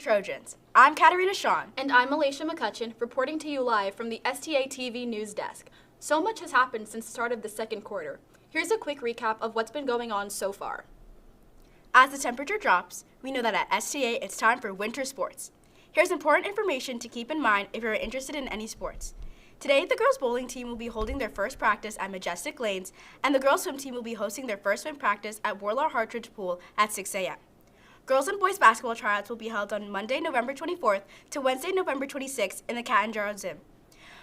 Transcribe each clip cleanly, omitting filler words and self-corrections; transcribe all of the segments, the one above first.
Trojans. I'm Katarina Shawn. And I'm Alicia McCutcheon, reporting to you live from the STATV news desk. So much has happened since the start of the second quarter. Here's a quick recap of what's been going on so far. As the temperature drops, we know that at STA it's time for winter sports. Here's important information to keep in mind if you're interested in any sports. Today, the girls bowling team will be holding their first practice at Majestic Lanes, and the girls swim team will be hosting their first swim practice at Warlaw Hartridge Pool at 6 a.m. Girls and boys basketball tryouts will be held on Monday, November 24th to Wednesday, November 26th in the Catanzaro Gym.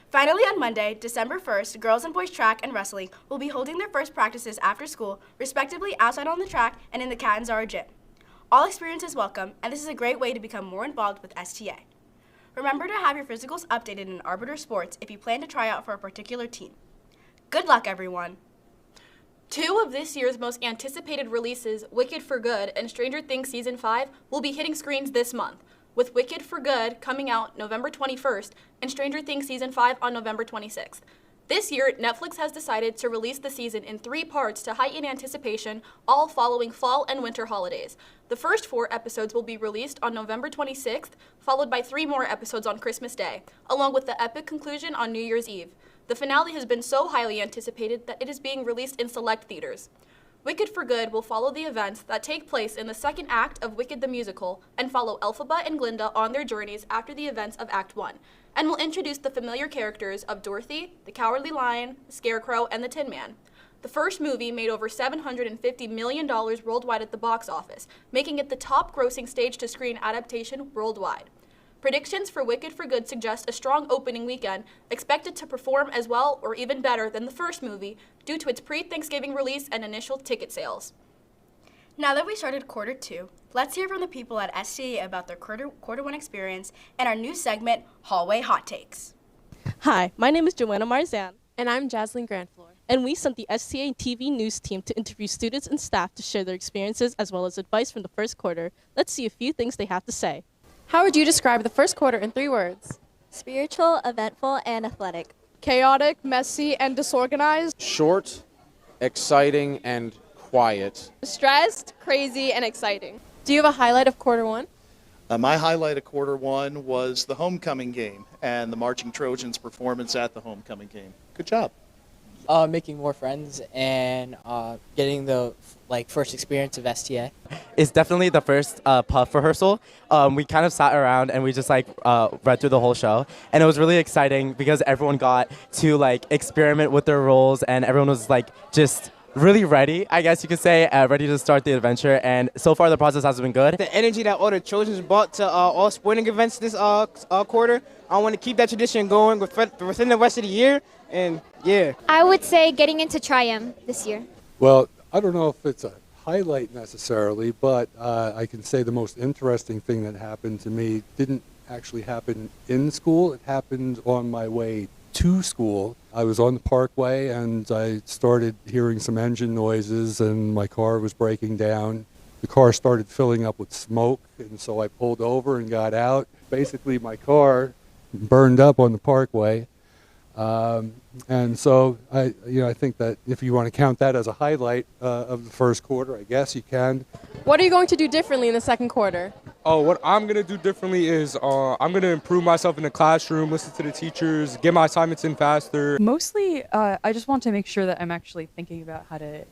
Finally, on Monday, December 1st, girls and boys track and wrestling will be holding their first practices after school, respectively outside on the track and in the Catanzaro Gym. All experience is welcome, and this is a great way to become more involved with STA. Remember to have your physicals updated in Arbiter Sports if you plan to try out for a particular team. Good luck, everyone! Two of this year's most anticipated releases, Wicked for Good and Stranger Things Season 5, will be hitting screens this month, with Wicked for Good coming out November 21st and Stranger Things Season 5 on November 26th. This year, Netflix has decided to release the season in 3 parts to heighten anticipation, all following fall and winter holidays. The first 4 episodes will be released on November 26th, followed by 3 more episodes on Christmas Day, along with the epic conclusion on New Year's Eve. The finale has been so highly anticipated that it is being released in select theaters. Wicked for Good will follow the events that take place in the second act of Wicked the Musical and follow Elphaba and Glinda on their journeys after the events of Act 1, and will introduce the familiar characters of Dorothy, the Cowardly Lion, the Scarecrow, and the Tin Man. The first movie made over $750 million worldwide at the box office, making it the top-grossing stage-to-screen adaptation worldwide. Predictions for Wicked for Good suggest a strong opening weekend, expected to perform as well or even better than the first movie due to its pre-Thanksgiving release and initial ticket sales. Now that we started quarter 2, let's hear from the people at STA about their quarter 1 experience and our new segment, Hallway Hot Takes. Hi, my name is Joanna Marzan. And I'm Jaslyn Grandfloor. And we sent the STA TV news team to interview students and staff to share their experiences as well as advice from the first quarter. Let's see a few things they have to say. How would you describe the first quarter in 3 words? Spiritual, eventful, and athletic. Chaotic, messy, and disorganized. Short, exciting, and quiet. Stressed, crazy, and exciting. Do you have a highlight of quarter 1? My highlight of quarter 1 was the homecoming game and the Marching Trojans' performance at the homecoming game. Good job. Making more friends and getting the first experience of STA. It's definitely the first puff rehearsal. We kind of sat around and we just read through the whole show, and it was really exciting because everyone got to experiment with their roles, and everyone was just really ready, I guess you could say, ready to start the adventure, and so far the process has been good. The energy that all the Trojans brought to all sporting events this quarter, I want to keep that tradition going within the rest of the year, and yeah. I would say getting into Tri-M this year. Well, I don't know if it's a highlight necessarily, but I can say the most interesting thing that happened to me didn't actually happen in school. It happened on my way to school. I was on the parkway and I started hearing some engine noises and my car was breaking down. The car started filling up with smoke, and so I pulled over and got out. Basically, my car burned up on the parkway. And so I think that if you want to count that as a highlight of the first quarter, I guess you can. What are you going to do differently in the second quarter? Oh, what I'm going to do differently is I'm going to improve myself in the classroom, listen to the teachers, get my assignments in faster. Mostly, I just want to make sure that I'm actually thinking about how to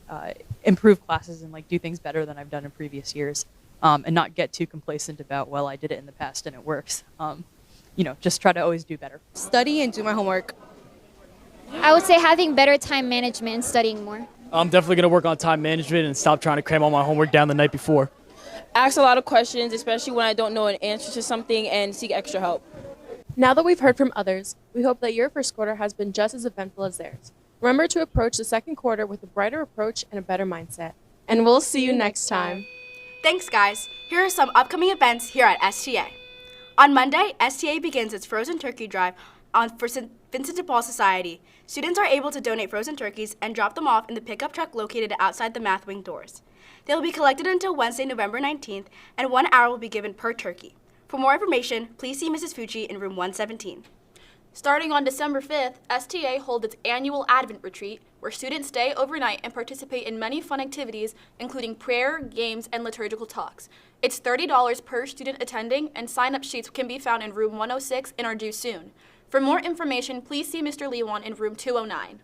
improve classes and do things better than I've done in previous years, and not get too complacent about, well, I did it in the past and it works. Just try to always do better. Study and do my homework. I would say having better time management and studying more. I'm definitely going to work on time management and stop trying to cram all my homework down the night before. Ask a lot of questions, especially when I don't know an answer to something, and seek extra help. Now that we've heard from others, we hope that your first quarter has been just as eventful as theirs. Remember to approach the second quarter with a brighter approach and a better mindset. And we'll see you next time. Thanks, guys. Here are some upcoming events here at STA. On Monday, STA begins its frozen turkey drive for St. Vincent de Paul Society. Students are able to donate frozen turkeys and drop them off in the pickup truck located outside the math wing doors. They will be collected until Wednesday, November 19th, and 1 hour will be given per turkey. For more information, please see Mrs. Fucci in room 117. Starting on December 5th, STA holds its annual Advent Retreat, where students stay overnight and participate in many fun activities, including prayer, games, and liturgical talks. It's $30 per student attending, and sign-up sheets can be found in room 106 and are due soon. For more information, please see Mr. Lewan in room 209.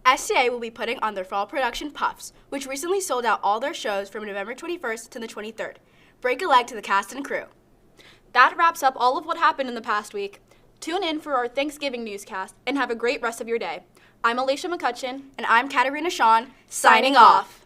STA will be putting on their fall production Puffs, which recently sold out all their shows from November 21st to the 23rd. Break a leg to the cast and crew. That wraps up all of what happened in the past week. Tune in for our Thanksgiving newscast and have a great rest of your day. I'm Alicia McCutcheon. And I'm Katarina Shawn, signing off.